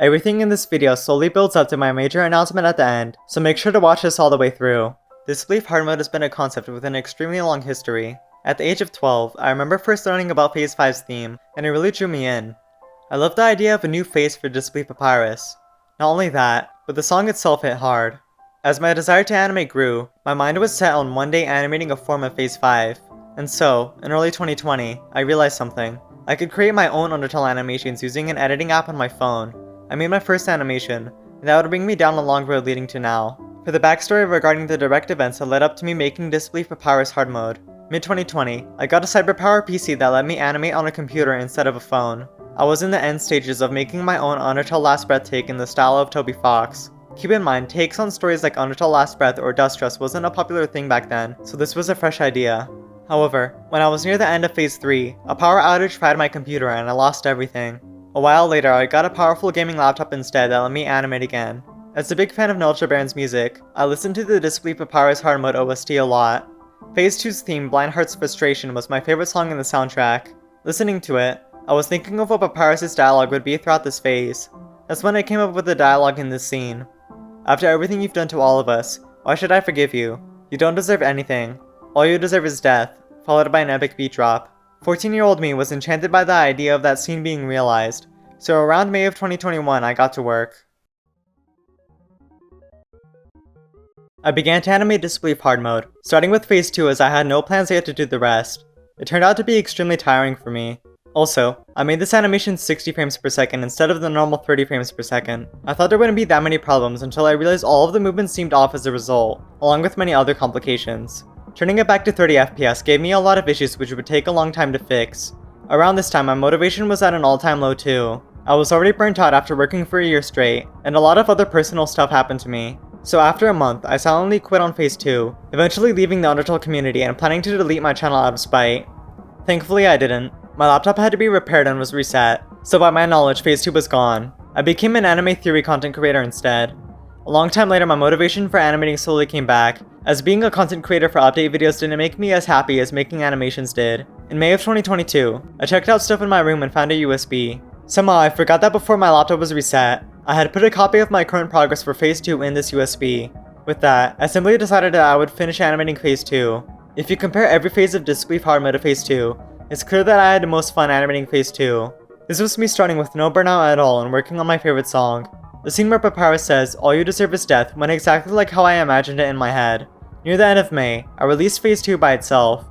Everything in this video slowly builds up to my major announcement at the end, so make sure to watch this all the way through. Disbelief Hardmode has been a concept with an extremely long history. At the age of 12, I remember first learning about Phase 5's theme, and it really drew me in. I loved the idea of a new phase for Disbelief Papyrus. Not only that, but the song itself hit hard. As my desire to animate grew, my mind was set on one day animating a form of Phase 5. And so, in early 2020, I realized something. I could create my own Undertale animations using an editing app on my phone. I made my first animation, and that would bring me down the long road leading to now. For the backstory regarding the direct events that led up to me making Disbelief Papyrus Hardmode, mid-2020, I got a cyberpower PC that let me animate on a computer instead of a phone. I was in the end stages of making my own Undertale Last Breath take in the style of Toby Fox. Keep in mind, takes on stories like Undertale Last Breath or Dust Trust wasn't a popular thing back then, so this was a fresh idea. However, when I was near the end of Phase 3, a power outage fried my computer and I lost everything. A while later, I got a powerful gaming laptop instead that let me animate again. As a big fan of Nelchabarren's music, I listened to the Disbelief Papyrus Hardmode OST a lot. Phase 2's theme, Blind Heart's Frustration, was my favorite song in the soundtrack. Listening to it, I was thinking of what Papyrus' dialogue would be throughout this phase. That's when I came up with the dialogue in this scene. After everything you've done to all of us, why should I forgive you? You don't deserve anything. All you deserve is death, followed by an epic beat drop. 14-year-old me was enchanted by the idea of that scene being realized, so around May of 2021 I got to work. I began to animate Disbelief Hardmode, starting with Phase 2 as I had no plans yet to do the rest. It turned out to be extremely tiring for me. Also, I made this animation 60 frames per second instead of the normal 30 frames per second. I thought there wouldn't be that many problems until I realized all of the movements seemed off as a result, along with many other complications. Turning it back to 30 FPS gave me a lot of issues which would take a long time to fix. Around this time my motivation was at an all-time low too. I was already burnt out after working for a year straight, and a lot of other personal stuff happened to me. So after a month, I silently quit on Phase 2, eventually leaving the Undertale community and planning to delete my channel out of spite. Thankfully I didn't. My laptop had to be repaired and was reset, so by my knowledge Phase 2 was gone. I became an anime theory content creator instead. A long time later my motivation for animating slowly came back, as being a content creator for update videos didn't make me as happy as making animations did. In May of 2022, I checked out stuff in my room and found a USB. Somehow I forgot that before my laptop was reset, I had put a copy of my current progress for Phase 2 in this USB. With that, I simply decided that I would finish animating Phase 2. If you compare every phase of Disbelief Hardmode to Phase 2, it's clear that I had the most fun animating Phase 2. This was me starting with no burnout at all and working on my favorite song. The scene where Papyrus says, "All you deserve is death," went exactly like how I imagined it in my head. Near the end of May, I released Phase 2 by itself.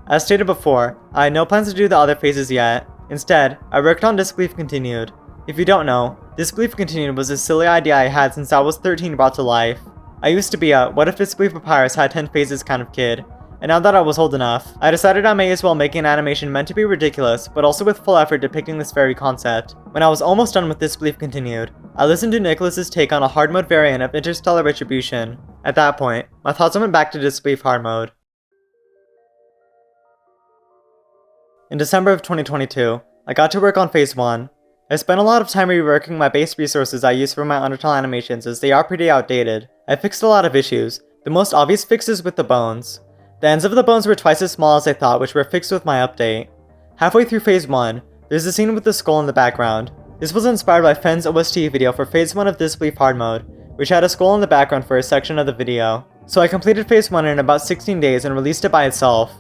As stated before, I had no plans to do the other phases yet. Instead, I worked on Disbelief Continued. If you don't know, Disbelief Continued was a silly idea I had since I was 13 brought to life. I used to be a what if Disbelief Papyrus had 10 phases kind of kid, and now that I was old enough, I decided I may as well make an animation meant to be ridiculous, but also with full effort depicting this very concept. When I was almost done with Disbelief Continued, I listened to Nicholas's take on a hard mode variant of Interstellar Retribution. At that point, my thoughts went back to Disbelief Hardmode. In December of 2022, I got to work on Phase 1. I spent a lot of time reworking my base resources I use for my Undertale animations as they are pretty outdated. I fixed a lot of issues, the most obvious fixes with the bones. The ends of the bones were twice as small as I thought, which were fixed with my update. Halfway through Phase 1, there's a scene with the skull in the background. This was inspired by Fenn's OST video for Phase 1 of Disbelief Hardmode, which had a skull in the background for a section of the video. So I completed Phase 1 in about 16 days and released it by itself.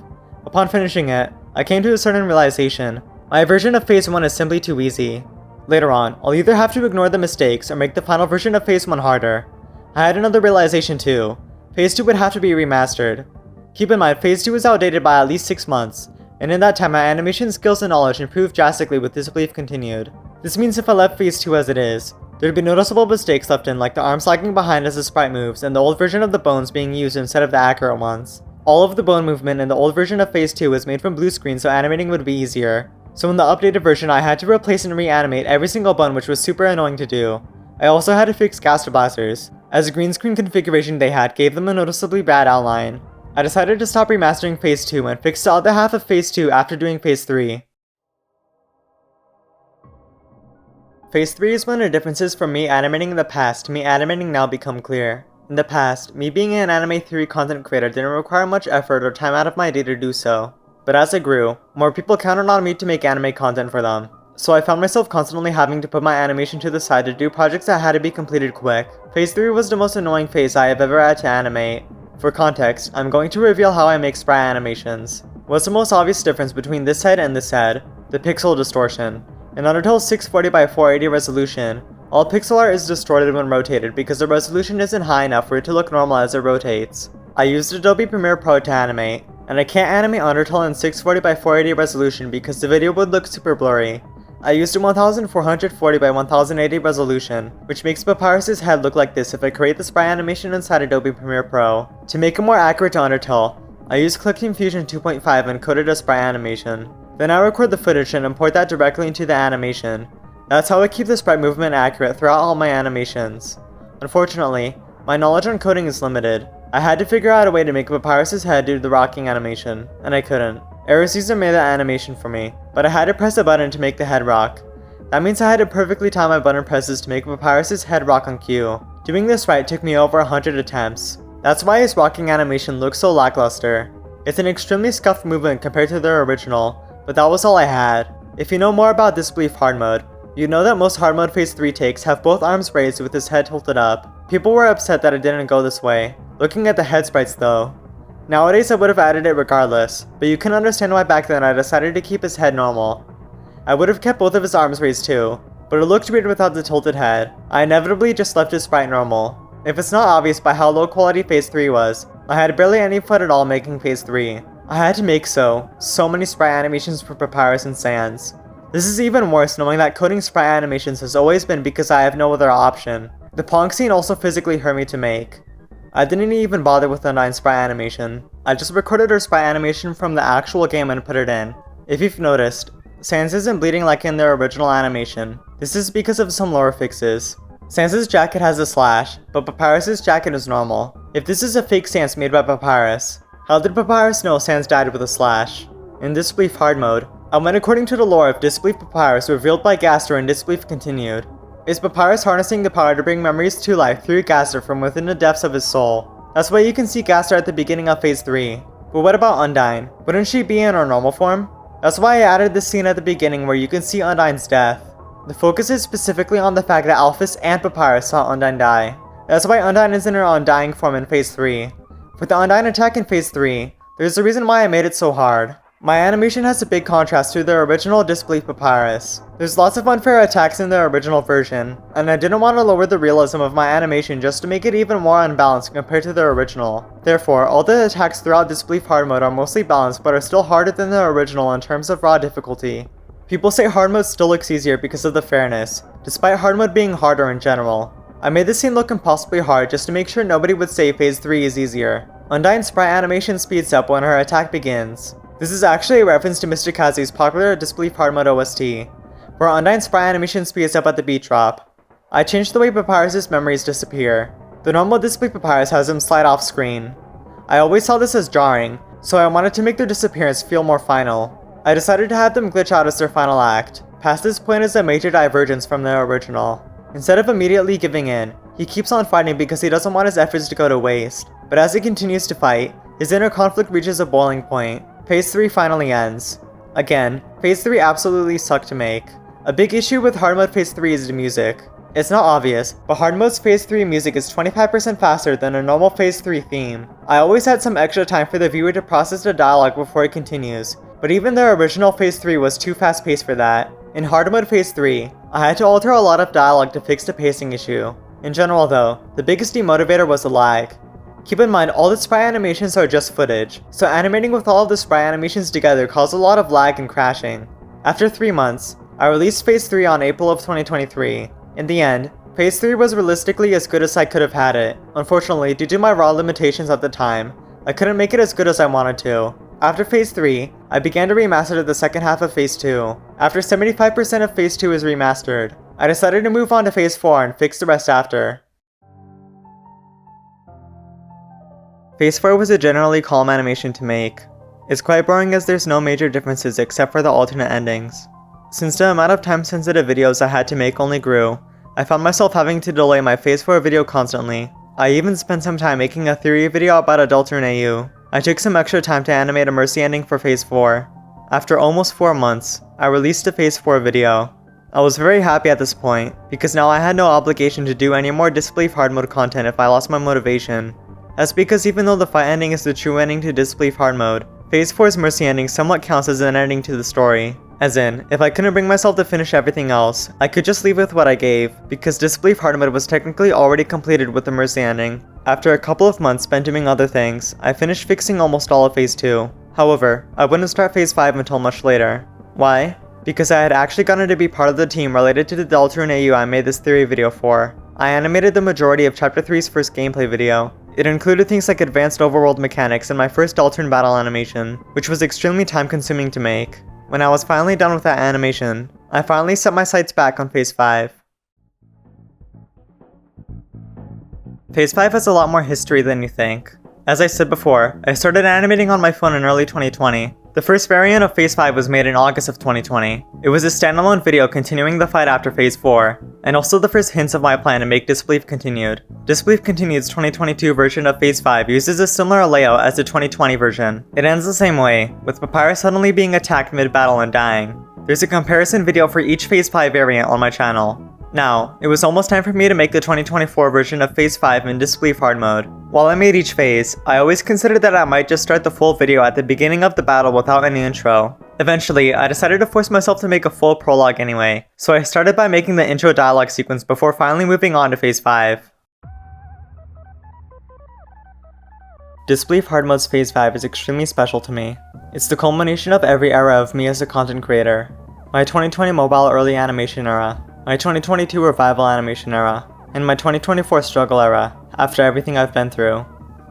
Upon finishing it, I came to a certain realization. My version of Phase 1 is simply too easy. Later on, I'll either have to ignore the mistakes or make the final version of Phase 1 harder. I had another realization too. Phase 2 would have to be remastered. Keep in mind, Phase 2 is outdated by at least 6 months, and in that time my animation skills and knowledge improved drastically with Disbelief Continued. This means if I left Phase 2 as it is, there'd be noticeable mistakes left in, like the arms lagging behind as the sprite moves and the old version of the bones being used instead of the accurate ones. All of the bone movement in the old version of Phase 2 was made from blue screen so animating would be easier. So in the updated version I had to replace and reanimate every single bone, which was super annoying to do. I also had to fix Gaster blasters, as the green screen configuration they had gave them a noticeably bad outline. I decided to stop remastering Phase 2 and fix the other half of Phase 2 after doing Phase 3. Phase 3 is when the differences from me animating in the past to me animating now become clear. In the past, me being an anime theory content creator didn't require much effort or time out of my day to do so. But as I grew, more people counted on me to make anime content for them. so I found myself constantly having to put my animation to the side to do projects that had to be completed quick. Phase 3 was the most annoying phase I have ever had to animate. For context, I'm going to reveal how I make sprite animations. What's the most obvious difference between this head and this head? The pixel distortion. In Undertale's 640 by 480 resolution, all pixel art is distorted when rotated because the resolution isn't high enough for it to look normal as it rotates. I used Adobe Premiere Pro to animate, and I can't animate Undertale in 640 by 480 resolution because the video would look super blurry. I used a 1440 by 1080 resolution, which makes Papyrus' head look like this if I create the sprite animation inside Adobe Premiere Pro. To make it more accurate to Undertale, I used ClickTeam Fusion 2.5 and coded a sprite animation. Then I record the footage and import that directly into the animation. That's how I keep the sprite movement accurate throughout all my animations. Unfortunately, my knowledge on coding is limited. I had to figure out a way to make Papyrus' head do the rocking animation, and I couldn't. Error-Cezar made that animation for me, but I had to press a button to make the head rock. That means I had to perfectly time my button presses to make Papyrus' head rock on cue. Doing this right took me over 100 attempts. That's why his rocking animation looks so lackluster. It's an extremely scuffed movement compared to their original, but that was all I had. If you know more about Disbelief Hardmode, you know that most Hardmode Phase 3 takes have both arms raised with his head tilted up. People were upset that it didn't go this way. Looking at the head sprites though, nowadays I would have added it regardless, but you can understand why back then I decided to keep his head normal. I would have kept both of his arms raised too, but it looked weird without the tilted head. I inevitably just left his sprite normal. If it's not obvious by how low quality Phase 3 was, I had barely any fun at all making Phase 3. I had to make so many sprite animations for Papyrus and Sans. This is even worse knowing that coding sprite animations has always been because I have no other option. The Pennoink scene also physically hurt me to make. I didn't even bother with Undyne's sprite animation. I just recorded her sprite animation from the actual game and put it in. If you've noticed, Sans isn't bleeding like in their original animation. This is because of some lore fixes. Sans' jacket has a slash, but Papyrus' jacket is normal. If this is a fake Sans made by Papyrus, how did Papyrus know Sans died with a slash? In Disbelief Hardmode, I went according to the lore of Disbelief Papyrus revealed by Gaster and Disbelief Continued. Is Papyrus harnessing the power to bring memories to life through Gaster from within the depths of his soul? That's why you can see Gaster at the beginning of Phase 3. But what about Undyne? Wouldn't she be in her normal form? That's why I added this scene at the beginning where you can see Undyne's death. The focus is specifically on the fact that Alphys and Papyrus saw Undyne die. That's why Undyne is in her undying form in Phase 3. For the Undyne attack in Phase 3, there's a reason why I made it so hard. My animation has a big contrast to the original Disbelief Papyrus. There's lots of unfair attacks in the original version, and I didn't want to lower the realism of my animation just to make it even more unbalanced compared to the original. Therefore, all the attacks throughout Disbelief Hardmode are mostly balanced but are still harder than the original in terms of raw difficulty. People say Hardmode still looks easier because of the fairness, despite Hardmode being harder in general. I made this scene look impossibly hard just to make sure nobody would say Phase 3 is easier. Undyne's sprite animation speeds up when her attack begins. This is actually a reference to Mr. Kazi's popular Disbelief Hardmode OST, where Undyne's sprite animation speeds up at the beat drop. I changed the way Papyrus' memories disappear. The normal Disbelief Papyrus has them slide off screen. I always saw this as jarring, so I wanted to make their disappearance feel more final. I decided to have them glitch out as their final act. Past this point is a major divergence from their original. Instead of immediately giving in, he keeps on fighting because he doesn't want his efforts to go to waste. But as he continues to fight, his inner conflict reaches a boiling point. Phase 3 finally ends. Again, Phase 3 absolutely sucked to make. A big issue with Hardmode Phase 3 is the music. It's not obvious, but Hardmode's Phase 3 music is 25% faster than a normal Phase 3 theme. I always had some extra time for the viewer to process the dialogue before it continues, but even their original Phase 3 was too fast paced for that. In Hardmode Phase 3, I had to alter a lot of dialogue to fix the pacing issue. In general though, the biggest demotivator was the lag. Keep in mind, all the sprite animations are just footage, so animating with all of the sprite animations together caused a lot of lag and crashing. After 3 months, I released Phase 3 on April of 2023. In the end, Phase 3 was realistically as good as I could have had it. Unfortunately, due to my raw limitations at the time, I couldn't make it as good as I wanted to. After Phase 3, I began to remaster the second half of Phase 2. After 75% of Phase 2 is remastered, I decided to move on to Phase 4 and fix the rest after. Phase 4 was a generally calm animation to make. It's quite boring as there's no major differences except for the alternate endings. Since the amount of time-sensitive videos I had to make only grew, I found myself having to delay my Phase 4 video constantly. I even spent some time making a theory video about Adulterer in AU. I took some extra time to animate a Mercy ending for Phase 4. After almost 4 months, I released a Phase 4 video. I was very happy at this point, because now I had no obligation to do any more Disbelief Hardmode content if I lost my motivation. That's because even though the fight ending is the true ending to Disbelief Hardmode, Phase 4's Mercy ending somewhat counts as an ending to the story. As in, if I couldn't bring myself to finish everything else, I could just leave with what I gave, because Disbelief Hardmode was technically already completed with the Mercy ending. After a couple of months spent doing other things, I finished fixing almost all of Phase 2. However, I wouldn't start Phase 5 until much later. Why? Because I had actually gotten to be part of the team related to the Deltarune AU I made this theory video for. I animated the majority of Chapter 3's first gameplay video. It included things like advanced overworld mechanics and my first Deltarune battle animation, which was extremely time consuming to make. When I was finally done with that animation, I finally set my sights back on Phase 5. Phase 5 has a lot more history than you think. As I said before, I started animating on my phone in early 2020. The first variant of Phase 5 was made in August of 2020. It was a standalone video continuing the fight after Phase 4, and also the first hints of my plan to make Disbelief Continued. Disbelief Continued's 2022 version of Phase 5 uses a similar layout as the 2020 version. It ends the same way, with Papyrus suddenly being attacked mid-battle and dying. There's a comparison video for each Phase 5 variant on my channel. Now, it was almost time for me to make the 2024 version of Phase 5 in Disbelief Hardmode. While I made each phase, I always considered that I might just start the full video at the beginning of the battle without any intro. Eventually, I decided to force myself to make a full prologue anyway, so I started by making the intro dialogue sequence before finally moving on to Phase 5. Disbelief Hardmode's Phase 5 is extremely special to me. It's the culmination of every era of me as a content creator. My 2020 mobile early animation era, my 2022 revival animation era, and my 2024 struggle era, after everything I've been through.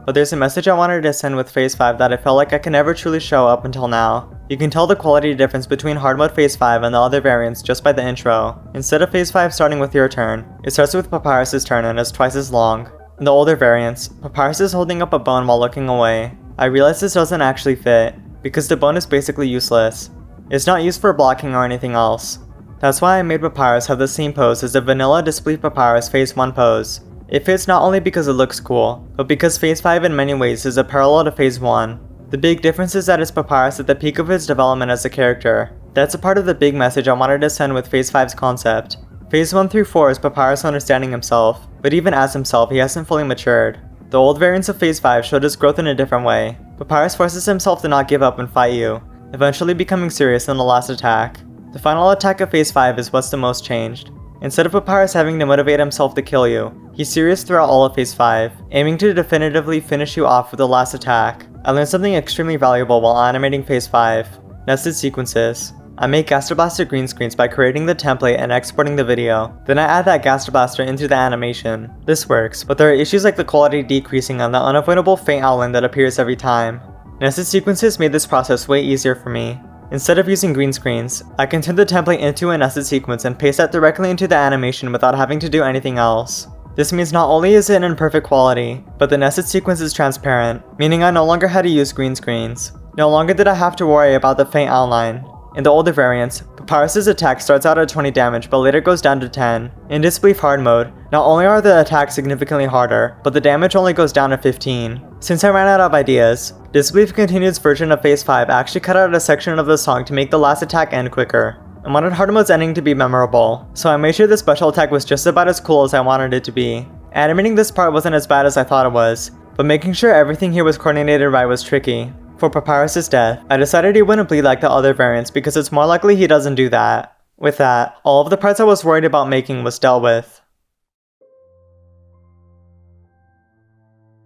But there's a message I wanted to send with Phase 5 that I felt like I can never truly show up until now. You can tell the quality difference between Hardmode Phase 5 and the other variants just by the intro. Instead of Phase 5 starting with your turn, it starts with Papyrus' turn and is twice as long. In the older variants, Papyrus is holding up a bone while looking away. I realize this doesn't actually fit, because the bone is basically useless. It's not used for blocking or anything else. That's why I made Papyrus have the same pose as the vanilla Disbelief Papyrus Phase 1 pose. It fits not only because it looks cool, but because Phase 5 in many ways is a parallel to Phase 1. The big difference is that it's Papyrus at the peak of his development as a character. That's a part of the big message I wanted to send with Phase 5's concept. Phase 1 through 4 is Papyrus understanding himself, but even as himself he hasn't fully matured. The old variants of Phase 5 showed his growth in a different way. Papyrus forces himself to not give up and fight you, eventually becoming serious in the last attack. The final attack of Phase 5 is what's the most changed. Instead of Papyrus having to motivate himself to kill you, he's serious throughout all of Phase 5, aiming to definitively finish you off with the last attack. I learned something extremely valuable while animating Phase 5. Nested sequences. I make Gaster Blaster green screens by creating the template and exporting the video. Then I add that Gaster Blaster into the animation. This works, but there are issues like the quality decreasing and the unavoidable faint outline that appears every time. Nested sequences made this process way easier for me. Instead of using green screens, I can turn the template into a nested sequence and paste that directly into the animation without having to do anything else. This means not only is it in perfect quality, but the nested sequence is transparent, meaning I no longer had to use green screens. No longer did I have to worry about the faint outline. In the older variants, Papyrus' attack starts out at 20 damage but later goes down to 10. In Disbelief Hardmode, not only are the attacks significantly harder, but the damage only goes down to 15. Since I ran out of ideas, Disbelief Continued's version of Phase 5 actually cut out a section of the song to make the last attack end quicker. I wanted Hardmode's ending to be memorable, so I made sure the special attack was just about as cool as I wanted it to be. Animating this part wasn't as bad as I thought it was, but making sure everything here was coordinated right was tricky. For Papyrus' death, I decided he wouldn't bleed like the other variants because it's more likely he doesn't do that. With that, all of the parts I was worried about making was dealt with.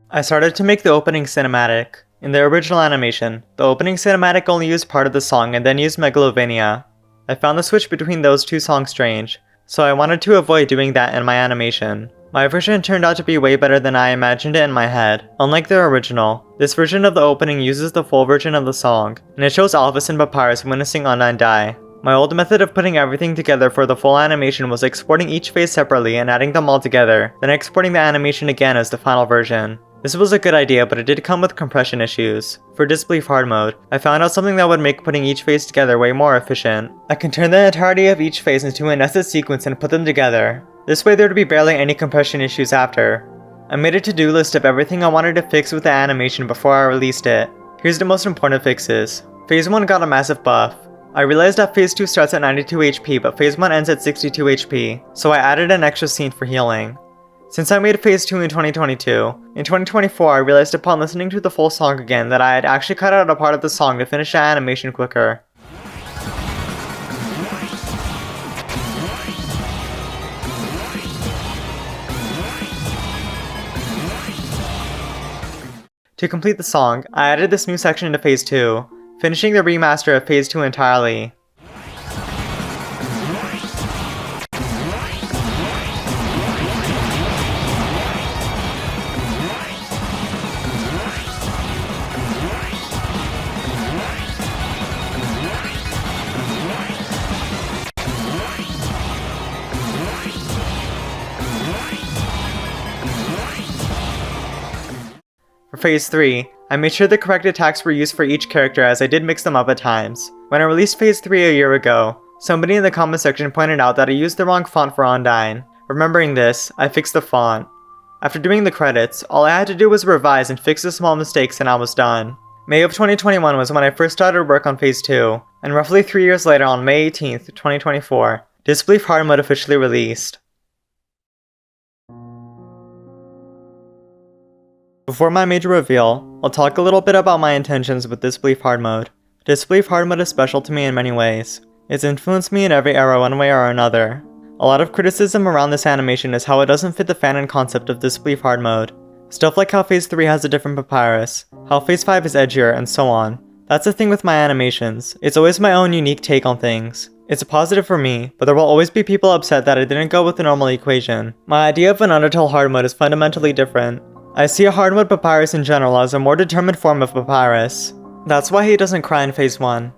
I started to make the opening cinematic. In the original animation, the opening cinematic only used part of the song and then used Megalovania. I found the switch between those two songs strange, so I wanted to avoid doing that in my animation. My version turned out to be way better than I imagined it in my head. Unlike the original, this version of the opening uses the full version of the song, and it shows Alphys and Papyrus witnessing Undyne die. My old method of putting everything together for the full animation was exporting each phase separately and adding them all together, then exporting the animation again as the final version. This was a good idea, but it did come with compression issues. For Disbelief Hardmode, I found out something that would make putting each phase together way more efficient. I can turn the entirety of each phase into a nested sequence and put them together. This way there would be barely any compression issues after. I made a to-do list of everything I wanted to fix with the animation before I released it. Here's the most important fixes. Phase 1 got a massive buff. I realized that Phase 2 starts at 92 HP but Phase 1 ends at 62 HP, so I added an extra scene for healing. Since I made Phase 2 in 2022, in 2024 I realized upon listening to the full song again that I had actually cut out a part of the song to finish the animation quicker. To complete the song, I added this new section into Phase 2, finishing the remaster of Phase 2 entirely. For Phase 3, I made sure the correct attacks were used for each character as I did mix them up at times. When I released Phase 3 a year ago, somebody in the comment section pointed out that I used the wrong font for Undyne. Remembering this, I fixed the font. After doing the credits, all I had to do was revise and fix the small mistakes and I was done. May of 2021 was when I first started work on Phase 2, and roughly 3 years later on May 18th, 2024, Disbelief Hardmode officially released. Before my major reveal, I'll talk a little bit about my intentions with Disbelief Hardmode. Disbelief Hardmode is special to me in many ways. It's influenced me in every era one way or another. A lot of criticism around this animation is how it doesn't fit the fanon concept of Disbelief Hardmode. Stuff like how Phase 3 has a different Papyrus, how Phase 5 is edgier, and so on. That's the thing with my animations. It's always my own unique take on things. It's a positive for me, but there will always be people upset that I didn't go with the normal equation. My idea of an Undertale Hardmode is fundamentally different. I see a hardmode Papyrus in general as a more determined form of Papyrus. That's why he doesn't cry in Phase 1.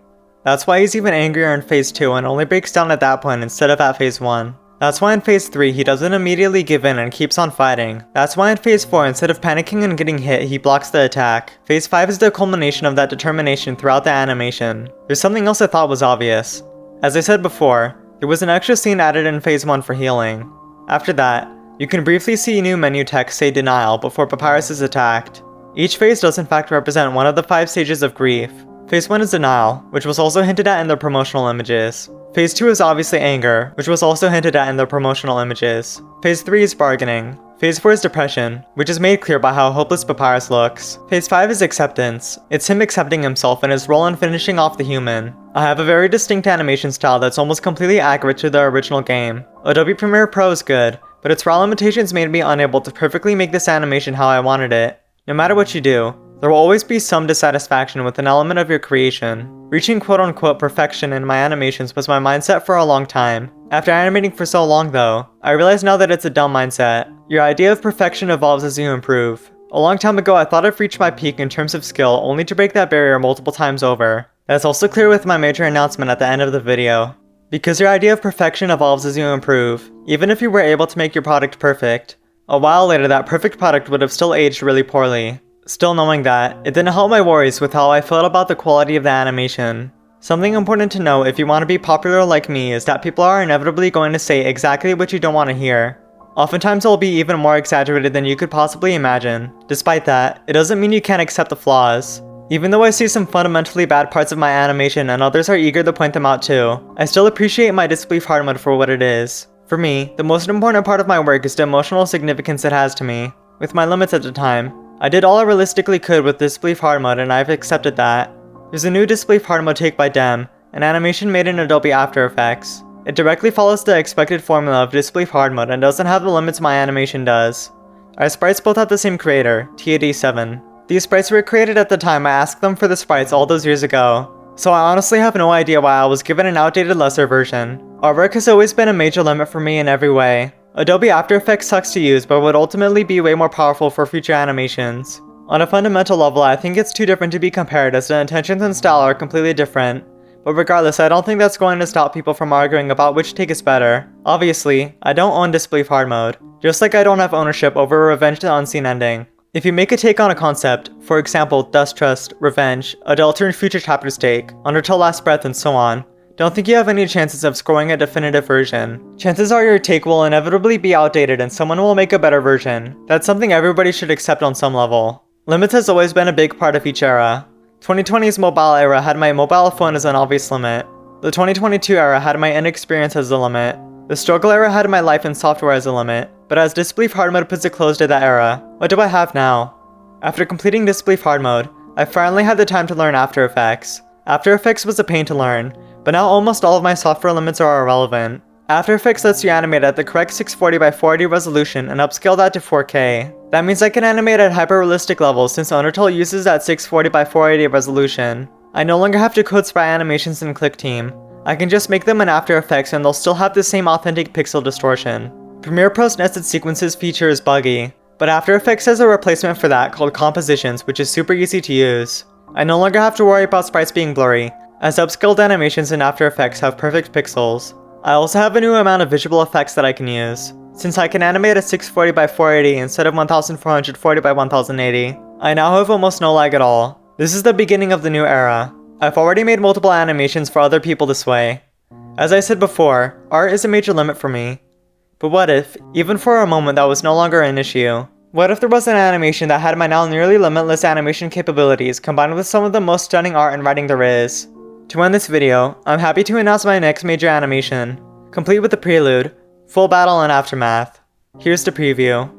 That's why he's even angrier in Phase 2 and only breaks down at that point instead of at Phase 1. That's why in Phase 3 he doesn't immediately give in and keeps on fighting. That's why in Phase 4 instead of panicking and getting hit, he blocks the attack. Phase 5 is the culmination of that determination throughout the animation. There's something else I thought was obvious. As I said before, there was an extra scene added in Phase 1 for healing. After that, you can briefly see new menu text say denial before Papyrus is attacked. Each phase does in fact represent one of the 5 stages of grief. Phase 1 is denial, which was also hinted at in the promotional images. Phase 2 is obviously anger, which was also hinted at in the promotional images. Phase 3 is bargaining. Phase 4 is depression, which is made clear by how hopeless Papyrus looks. Phase 5 is acceptance. It's him accepting himself and his role in finishing off the human. I have a very distinct animation style that's almost completely accurate to the original game. Adobe Premiere Pro is good, but its raw limitations made me unable to perfectly make this animation how I wanted it. No matter what you do, there will always be some dissatisfaction with an element of your creation. Reaching quote-unquote perfection in my animations was my mindset for a long time. After animating for so long though, I realize now that it's a dumb mindset. Your idea of perfection evolves as you improve. A long time ago I thought I've reached my peak in terms of skill only to break that barrier multiple times over. That's also clear with my major announcement at the end of the video. Because your idea of perfection evolves as you improve, even if you were able to make your product perfect. A while later that perfect product would have still aged really poorly. Still knowing that, it didn't help my worries with how I felt about the quality of the animation. Something important to know if you want to be popular like me is that people are inevitably going to say exactly what you don't want to hear. Oftentimes it'll be even more exaggerated than you could possibly imagine. Despite that, it doesn't mean you can't accept the flaws. Even though I see some fundamentally bad parts of my animation and others are eager to point them out too, I still appreciate my Disbelief Hardmode for what it is. For me, the most important part of my work is the emotional significance it has to me. With my limits at the time, I did all I realistically could with Disbelief Hardmode and I've accepted that. There's a new Disbelief Hardmode take by Dem, an animation made in Adobe After Effects. It directly follows the expected formula of Disbelief Hardmode and doesn't have the limits my animation does. Our sprites both have the same creator, TAD7. These sprites were created at the time I asked them for the sprites all those years ago, so I honestly have no idea why I was given an outdated lesser version. Artwork has always been a major limit for me in every way. Adobe After Effects sucks to use but would ultimately be way more powerful for future animations. On a fundamental level I think it's too different to be compared as the intentions and style are completely different. But regardless, I don't think that's going to stop people from arguing about which take is better. Obviously, I don't own Disbelief Hardmode, just like I don't have ownership over Revenge the Unseen ending. If you make a take on a concept, for example Dust Trust, Revenge, a Delta and Future Chapters take, Undertale Last Breath and so on, don't think you have any chances of scoring a definitive version. Chances are your take will inevitably be outdated and someone will make a better version. That's something everybody should accept on some level. Limits has always been a big part of each era. 2020's mobile era had my mobile phone as an obvious limit. The 2022 era had my inexperience as the limit. The struggle era had my life and software as a limit, but as Disbelief Hardmode puts a close to that era, what do I have now? After completing Disbelief Hardmode, I finally had the time to learn After Effects. After Effects was a pain to learn, but now almost all of my software limits are irrelevant. After Effects lets you animate at the correct 640 by 480 resolution and upscale that to 4K. That means I can animate at hyper-realistic levels since Undertale uses that 640 by 480 resolution. I no longer have to code sprite animations in ClickTeam. I can just make them in After Effects and they'll still have the same authentic pixel distortion. Premiere Pro's nested sequences feature is buggy, but After Effects has a replacement for that called Compositions, which is super easy to use. I no longer have to worry about sprites being blurry, as upscaled animations in After Effects have perfect pixels. I also have a new amount of visual effects that I can use. Since I can animate at 640 by 480 instead of 1440 by 1080, I now have almost no lag at all. This is the beginning of the new era. I've already made multiple animations for other people this way. As I said before, art is a major limit for me. But what if, even for a moment, that was no longer an issue? What if there was an animation that had my now nearly limitless animation capabilities combined with some of the most stunning art and writing there is? To end this video, I'm happy to announce my next major animation, complete with the prelude, full battle and aftermath. Here's the preview.